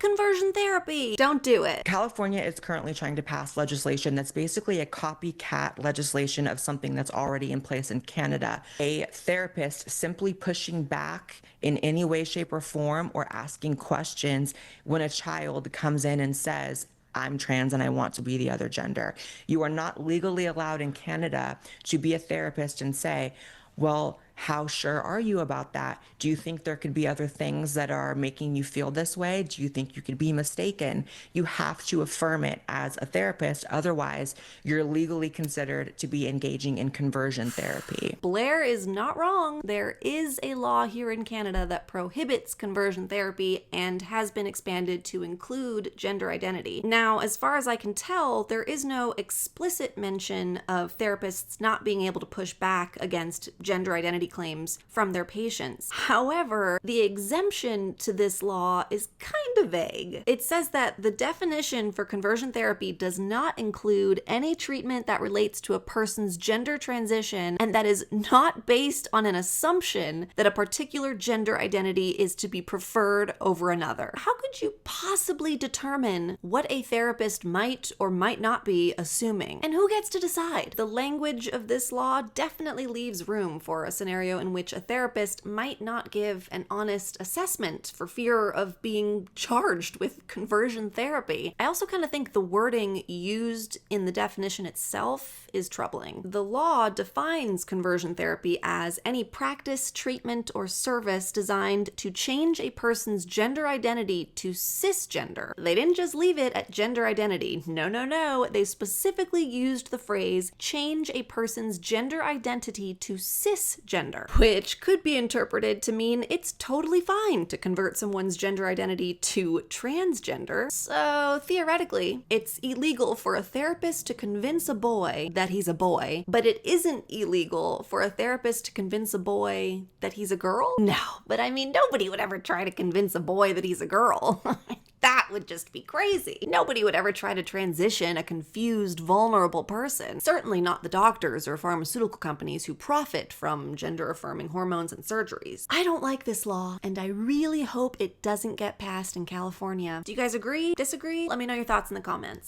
conversion therapy. Don't do it. California is currently trying to pass legislation that's basically a copycat legislation of something that's already in place in Canada. A therapist simply pushing back in any way, shape, or form or asking questions when a child comes in and says, I'm trans and I want to be the other gender. You are not legally allowed in Canada to be a therapist and say, well, how sure are you about that? Do you think there could be other things that are making you feel this way? Do you think you could be mistaken? You have to affirm it as a therapist. Otherwise, you're legally considered to be engaging in conversion therapy. Blair is not wrong. There is a law here in Canada that prohibits conversion therapy and has been expanded to include gender identity. Now, as far as I can tell, there is no explicit mention of therapists not being able to push back against gender identity claims from their patients. However, the exemption to this law is kind of vague. It says that the definition for conversion therapy does not include any treatment that relates to a person's gender transition and that is not based on an assumption that a particular gender identity is to be preferred over another. How could you possibly determine what a therapist might or might not be assuming? And who gets to decide? The language of this law definitely leaves room for a scenario in which a therapist might not give an honest assessment for fear of being charged with conversion therapy. I also kind of think the wording used in the definition itself is troubling. The law defines conversion therapy as any practice, treatment, or service designed to change a person's gender identity to cisgender. They didn't just leave it at gender identity. No. They specifically used the phrase change a person's gender identity to cisgender, which could be interpreted to mean it's totally fine to convert someone's gender identity to transgender. So theoretically, it's illegal for a therapist to convince a boy that he's a boy, but it isn't illegal for a therapist to convince a boy that he's a girl? No, but I mean, nobody would ever try to convince a boy that he's a girl. That would just be crazy. Nobody would ever try to transition a confused, vulnerable person. Certainly not the doctors or pharmaceutical companies who profit from gender-affirming hormones and surgeries. I don't like this law, and I really hope it doesn't get passed in California. Do you guys agree? Disagree? Let me know your thoughts in the comments.